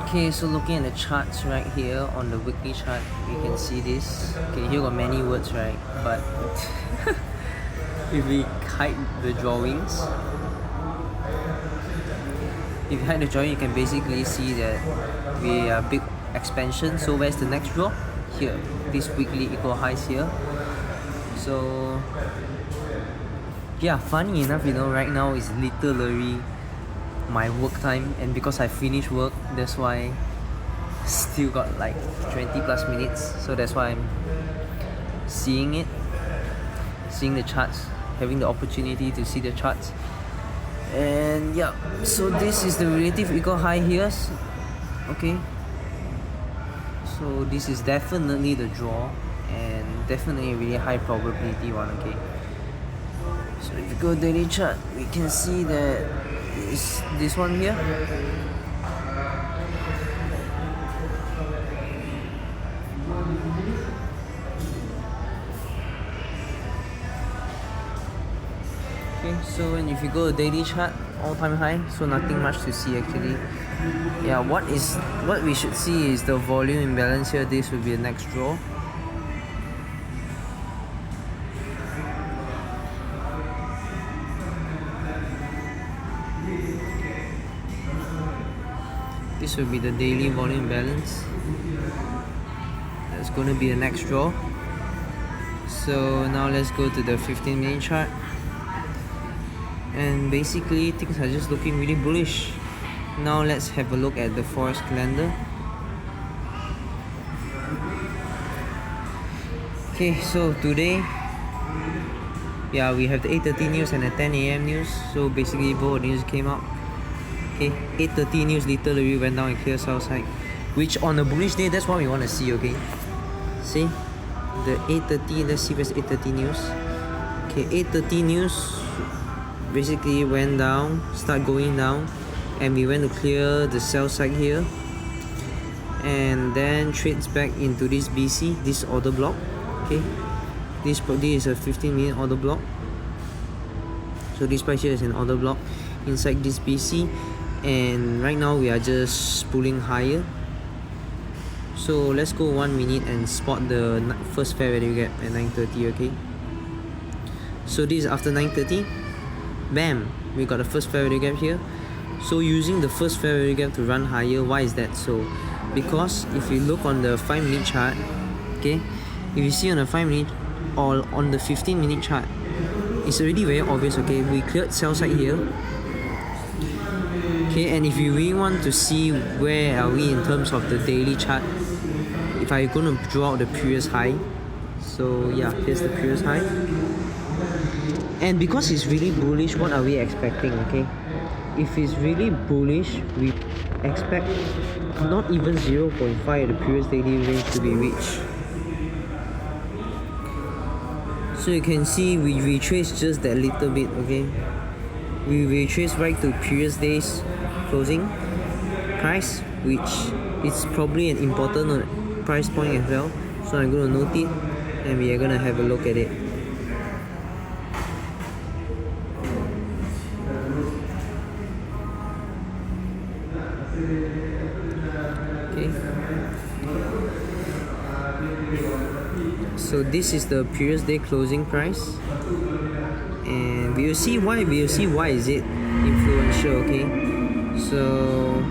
Okay, so looking at the charts right here on the weekly chart, we can see this. Okay, here got many words, right? But if we hide the drawings, if you hide the drawing, you can basically see that we are big expansion. So where's the next draw? Here, this weekly equal highs here. So yeah, funny enough, right now is literally my work time, and because I finished work, that's why still got like 20 plus minutes, so that's why I'm seeing the charts, having the opportunity to see the charts. And yeah, so this is the relative equal high here. Okay, so this is definitely the draw, and definitely a really high probability one. Okay, so if you go daily chart, we can see that is this one here. Okay, so when if you go to daily chart, all-time high, so nothing much to see actually. Yeah, what we should see is the volume imbalance here. This will be the next draw. This will be the daily volume balance. That's going to be the next draw. So now let's go to the 15-minute chart. And basically things are just looking really bullish. Now let's have a look at the forex calendar. Okay, so today, yeah, we have the 8:30 news and the 10 a.m. news. So basically both news came out. Okay, 8:30 news literally went down and clear sell side, which on a bullish day, that's what we want to see. Okay, see the 8:30. Let's see where's 8:30 news. Okay, 8:30 news basically went down, start going down, and we went to clear the sell side here, and then trades back into this BC, this order block. Okay, this is a 15-minute order block. So this price here is an order block inside this BC, and right now we are just pulling higher. So let's go 1 minute and spot the first fair value gap at 9:30. Okay, so this is after 9:30. Bam, we got the first fair value gap here. So using the first fair value gap to run higher. Why is that so? Because if you look on the 5-minute chart, okay, if you see on the 5-minute or on the 15-minute chart, it's already very obvious. Okay, we cleared sell side here. Okay, and if you really want to see where are we in terms of the daily chart, if I'm going to draw out the previous high, so yeah, here's the previous high. And because it's really bullish, what are we expecting? Okay, if it's really bullish, we expect not even 0.5 of the previous daily range to be reached. So you can see we retrace just that little bit. Okay, we retrace right to previous day's closing price, which is probably an important price point as well. So I'm going to note it, and we are going to have a look at it. Okay, so this is the previous day closing price, and we will see why is it influential. Okay, so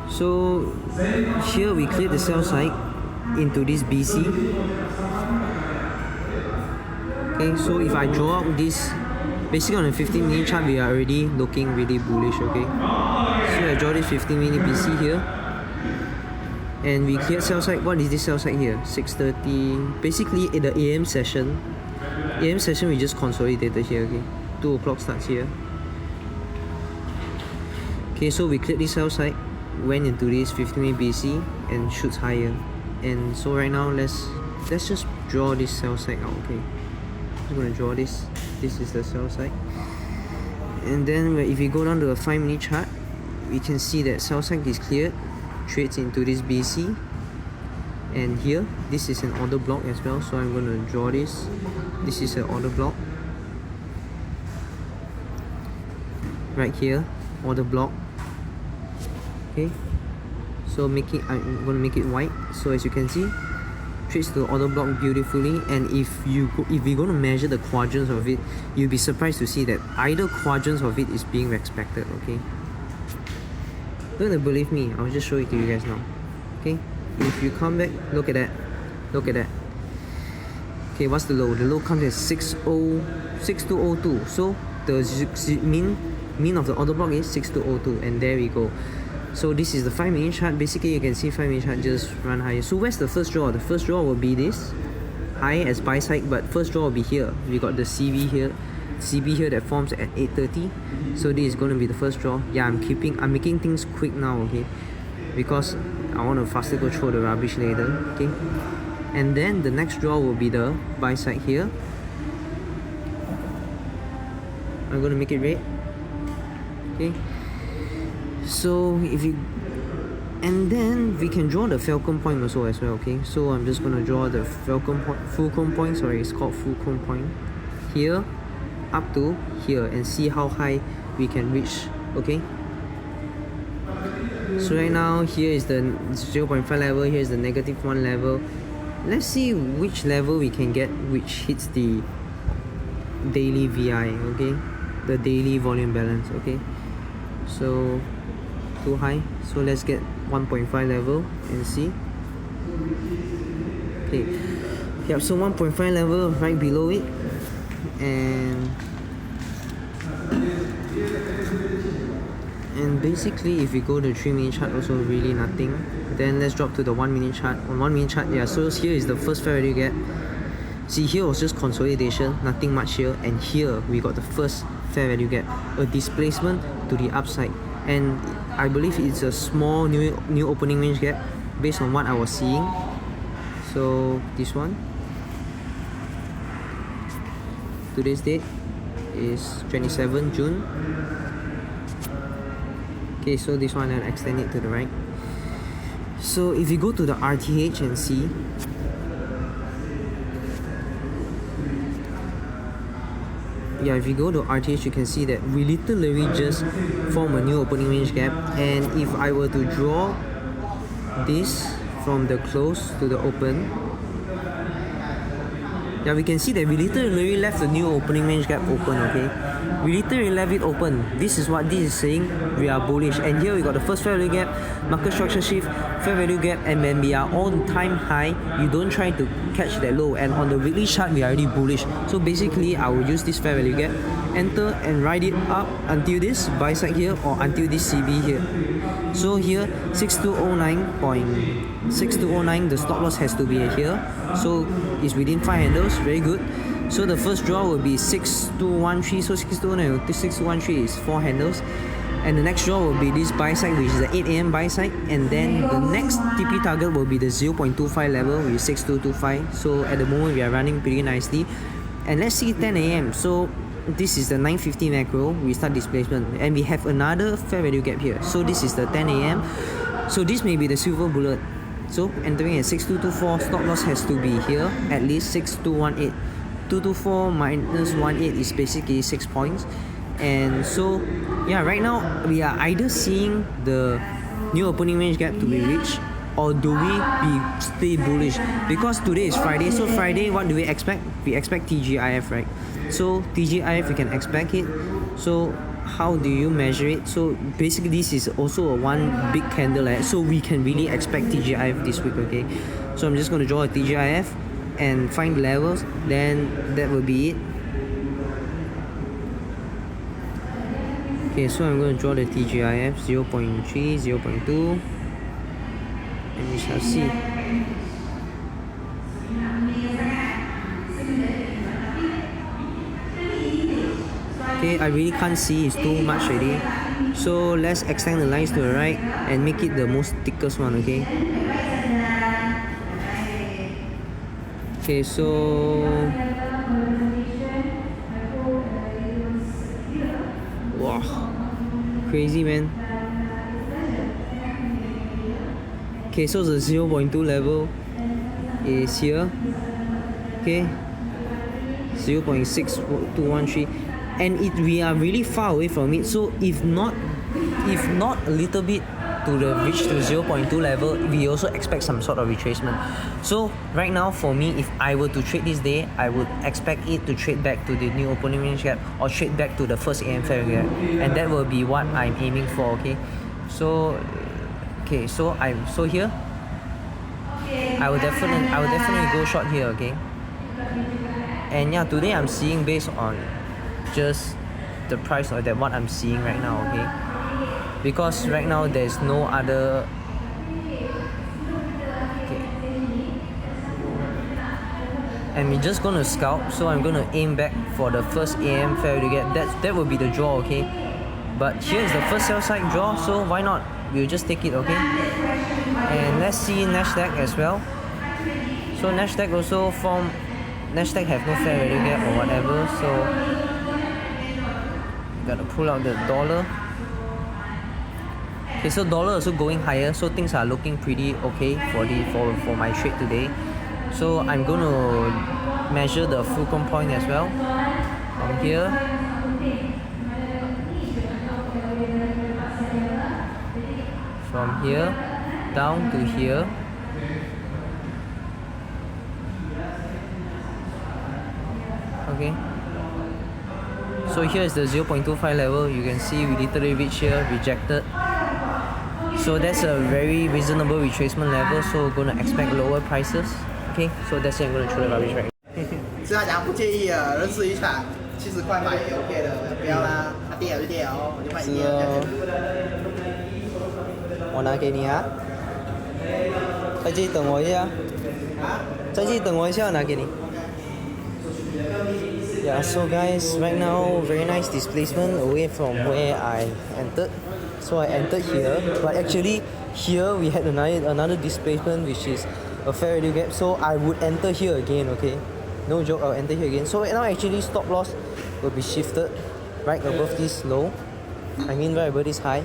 so here we cleared the sell side into this BC. Okay, so if I draw out this, basically on the 15-minute chart, we are already looking really bullish. Okay, so I draw this 15-minute BC here, and we cleared sell side. What is this sell side here? 6:30. Basically, in the AM session, we just consolidated here. Okay, 2 o'clock starts here. Okay, so we cleared this sell side, went into this 15-minute BC, and shoots higher. And so right now, let's just draw this sell side out. Okay, I'm gonna draw this. This is the sell side, and then if we go down to the 5-minute chart, we can see that sell side is cleared, trades into this BC, And here, this is an order block as well, so I'm going to draw this. This is an order block. Right here, order block. Okay, so I'm going to make it white. So as you can see, trades the order block beautifully. And if we're going to measure the quadrants of it, you'll be surprised to see that either quadrants of it is being respected. Okay, don't believe me, I'll just show it to you guys now. Okay, if you come back, look at that. Okay, what's the low? The low comes at 6202. So the mean of the order block is 6202, and there we go. So this is the 5-minute chart. Basically, you can see 5-minute chart just run higher. So where's the first draw? The first draw will be this high as buy side, but first draw will be here. We got the CB here that forms at 8:30. So this is going to be the first draw. Yeah, I'm making things quick now, okay, because I want to faster go through the rubbish later. Okay, and then the next draw will be the buy side here. I'm going to make it red. Okay, so and then we can draw the Falcon point also as well. Okay, so I'm just going to draw the Fulcrum point, sorry, it's called Fulcrum point, here up to here, and see how high we can reach. Okay, so right now here is the 0.5 level, here is the -1 level. Let's see which level we can get which hits the daily VI, okay, the daily volume balance. Okay, so too high, so let's get 1.5 level and see. Okay, yep, so 1.5 level right below it, and basically if we go to 3-minute chart, also really nothing. Then let's drop to the 1-minute chart. On 1-minute chart, yeah, so here is the first fair value gap. See, here was just consolidation, nothing much here, and here we got the first fair value gap, a displacement to the upside, and I believe it's a small new opening range gap based on what I was seeing. So this one, today's date is 27 June. Okay, so this one I'll extend it to the right. So if you go to the RTH and see, yeah, if you go to RTH, you can see that we literally just form a new opening range gap. And if I were to draw this from the close to the open, yeah, we can see that we literally left the new opening range gap open. Okay, we literally left it open. This is what this is saying, we are bullish. And here we got the first fair value gap, market structure shift, fair value gap, and when we are on time high, you don't try to catch that low. And on the weekly chart, we are already bullish. So basically, I will use this fair value gap, enter and ride it up until this buy side here, or until this CB here. So here 6209, the stop loss has to be here, so it's within 5 handles, very good. So the first draw will be 6213, so 6213 is 4 handles, and the next draw will be this buy side, which is the 8 AM buy side, and then the next TP target will be the 0.25 level, which is 6225. So at the moment we are running pretty nicely. And let's see 10 AM. So this is the 950 macro, we start displacement, and we have another fair value gap here. So this is the 10 AM. So this may be the silver bullet. So entering at 6224, stop loss has to be here, at least 6218. 224 minus 18 is basically 6 points. And so yeah, right now we are either seeing the new opening range gap to be reached, or do we stay bullish? Because today is Friday, so Friday, what do we expect? We expect TGIF, right? So TGIF, we can expect it. So how do you measure it? So basically this is also a one big candle, so we can really expect TGIF this week. Okay, so I'm just going to draw a TGIF and find the levels, then that will be it. Okay, so I'm going to draw the TGIF 0.3, 0.2, and we shall see. Okay, I really can't see, it's too much already. So let's extend the lines to the right and make it the most thickest one. Okay. Okay, so wow, crazy, man. Okay, so the 0.2 level, is here. Okay, 0.6213, and we are really far away from it. So if not a little bit to the reach to 0.2 level, we also expect some sort of retracement. So right now for me, if I were to trade this day, I would expect it to trade back to the new opening range gap or trade back to the first AM fair gap, and that will be what I'm aiming for. Okay, so here I will definitely go short here. Okay, and yeah, today I'm seeing based on just the price or that what I'm seeing right now. Okay, because right now there's no other. Okay, and we're just gonna scalp, so I'm gonna aim back for the first AM fair to get that will be the draw. Okay, but here's the first sell side draw, so why not, we'll just take it. Okay, and let's see Nasdaq as well. So Nasdaq have no fair value gap or whatever, so gotta pull out the dollar. Okay, so dollar also going higher, so things are looking pretty okay for my trade today. So I'm going to measure the Fulcrum point as well from here. From here down to here. Okay. So here is the 0.25 level. You can see we literally reached here, rejected. So that's a very reasonable retracement level. So we're gonna expect lower prices. Okay, so that's it. I'm gonna throw the rubbish right now. 是他讲不介意啊，认识一场70块买也 OK 的，不要啦，他跌就跌哦，我就卖跌。我拿给你啊，在这里等我一下。在这里等我一下，拿给你。Yeah, so guys, right now very nice displacement away from where I entered. So I entered here, but actually here we had another displacement which is a fair value gap. So I would enter here again. Okay, no joke, I'll enter here again. So now actually stop loss will be shifted right above this low. I mean right above this high.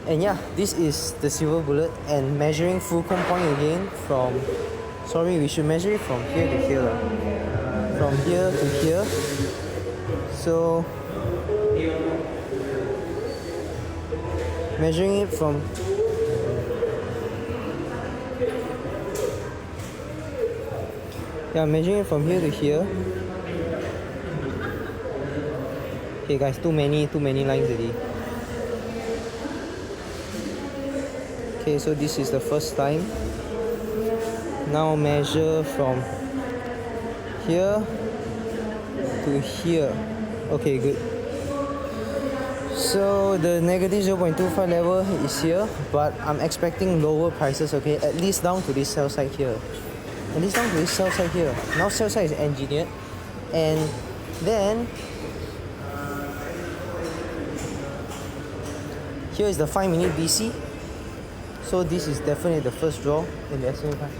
And yeah, this is the silver bullet, and measuring Fulcrum point again from. Sorry, we should measure it from here to here. From here to here. So measuring it from measuring it from here to here. Okay guys, too many lines already. Okay, so this is the first time. Now measure from here to here. Okay, good. So the negative 0.25 level is here, but I'm expecting lower prices. Okay, at least down to this sell side here. At least down to this sell side here. Now sell side is engineered, and then here is the 5-minute BC. So this is definitely the first draw in the SMA 5.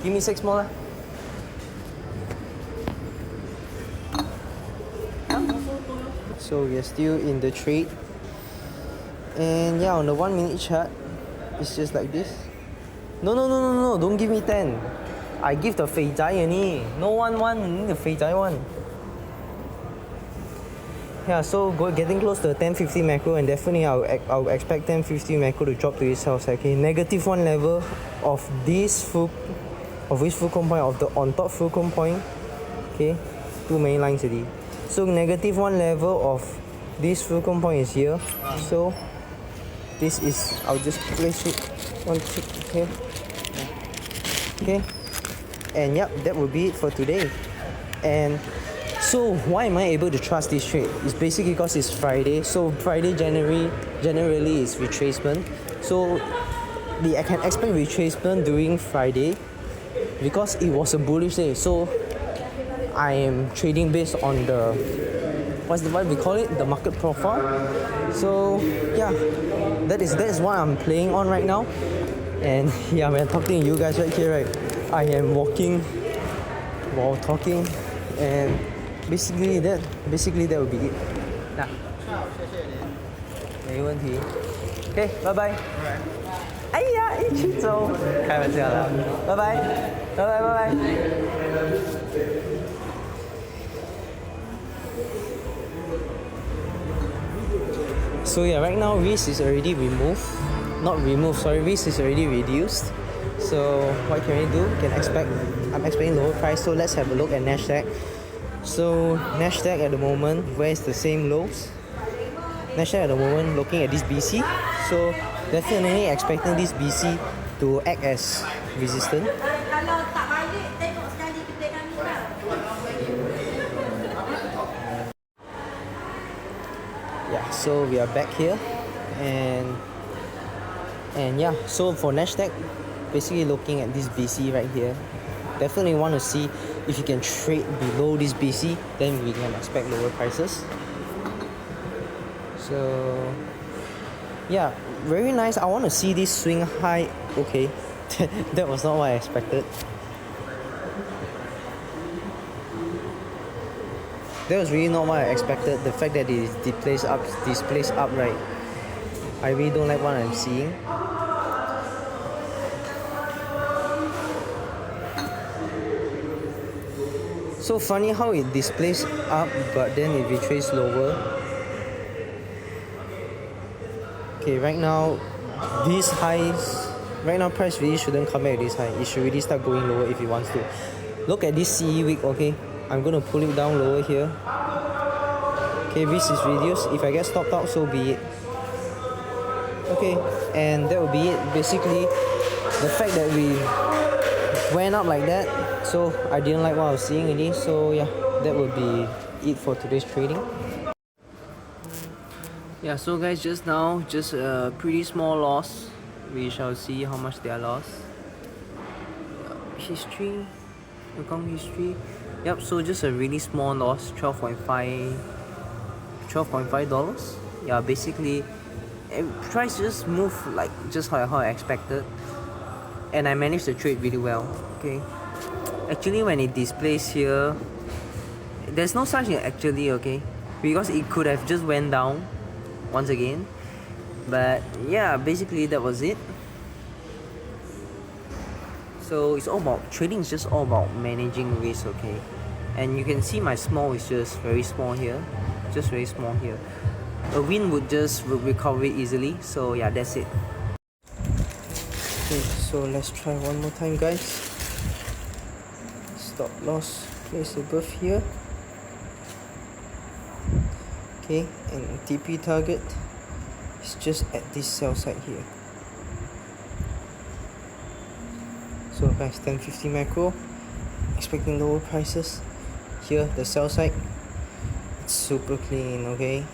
Give me 6 more. So we are still in the trade, and yeah, on the 1-minute chart it's just like this. No, don't give me 10. I give the 肥仔 only. No one, the 肥仔one. Yeah, so getting close to the 1050 macro, and definitely I'll expect 1050 macro to drop to this house. Okay, negative 1 level of this Fulcrum point, of the on top Fulcrum point. Okay, too many lines already. So negative 1 level of this Fulcrum point is here. So this is, I'll just place it one tick here. Okay, and yep, that will be it for today. And so why am I able to trust this trade? It's basically because it's Friday. So Friday generally is retracement. So I can expect retracement during Friday because it was a bullish day. So I am trading based on the what we call it, the market profile. So yeah, that is what I'm playing on right now. And yeah, when I'm talking to you guys right here, right, I am walking while talking, and basically that will be it. Yeah. 没问题。Okay, bye bye. 哎呀，一起走，开玩笑啦，拜拜，拜拜，拜拜。So yeah, right now risk is already removed. Not removed, sorry, risk is already reduced. So what can we do? I'm expecting lower price. So let's have a look at Nasdaq. So Nasdaq at the moment, where's the same lows? Nasdaq at the moment looking at this BC. So definitely expecting this BC to act as resistance. Yeah, so we are back here, and yeah, so for Nasdaq, basically looking at this BC right here, definitely want to see if you can trade below this BC, then we can expect lower prices. So yeah, very nice. I want to see this swing high. Okay, that was not what I expected. That was really not what I expected. The fact that it displays up right. I really don't like what I'm seeing. So funny how it displays up but then it retraces lower. Okay, right now these highs, right now price really shouldn't come back this high. It should really start going lower if it wants to. Look at this CE week, okay? I'm gonna pull it down lower here. Okay, risk is reduced. If I get stopped out, so be it. Okay, and that will be it. Basically, the fact that we went up like that, so I didn't like what I was seeing really. So yeah, that would be it for today's trading. Yeah, so guys, just now, just a pretty small loss. We shall see how much they are lost. History, account history. Yep, so just a really small loss, $12.5. Yeah, basically, price just moved like just how I expected, and I managed to trade really well. Okay, actually, when it displays here, there's no such thing actually. Okay, because it could have just went down once again, but yeah, basically that was it. So it's all about trading. Is just all about managing risk. Okay, and you can see my small is just very small here, just very small here. A win would just recover it easily. So yeah, that's it. Okay, so let's try one more time, guys. Stop loss place above here. Okay, and TP target is just at this sell side here. So guys, 1050 macro, expecting lower prices. Here the sell side, it's super clean. Okay,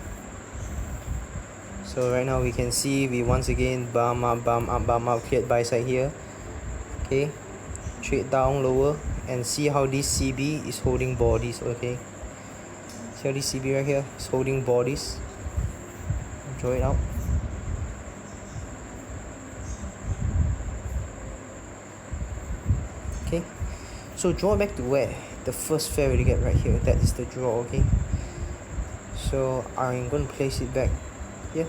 so right now we can see we once again bump up, cleared buy side here. Okay, trade down lower and see how this CB is holding bodies. Okay, see how this CB right here is holding bodies. Draw it out. Okay, so draw back to where the first fair we get right here. That is the draw. Okay, so I'm going to place it back here,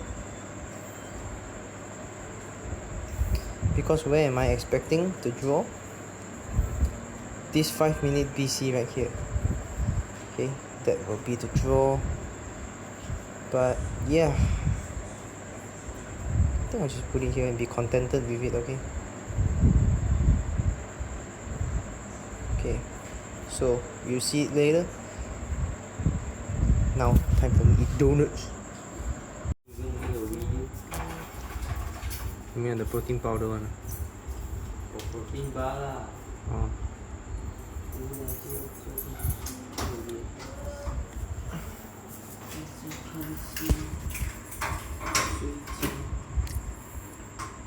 because where am I expecting to draw? This 5-minute BC right here. Okay, that will be the draw. But yeah, I think I'll just put it here and be contented with it. Okay, so you'll see it later. Now time for me to eat donuts. You mean the protein powder one? Protein bar lah. Oh.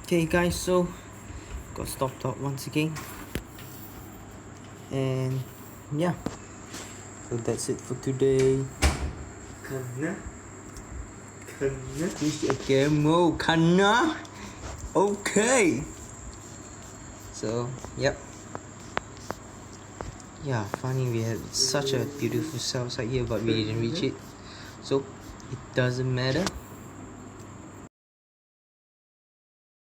Okay guys, so got stopped out once again, and yeah, so that's it for today. This a game mode, Kana. Okay. So yep. Yeah, funny, we had such a beautiful sell side here, but we didn't reach it, so it doesn't matter.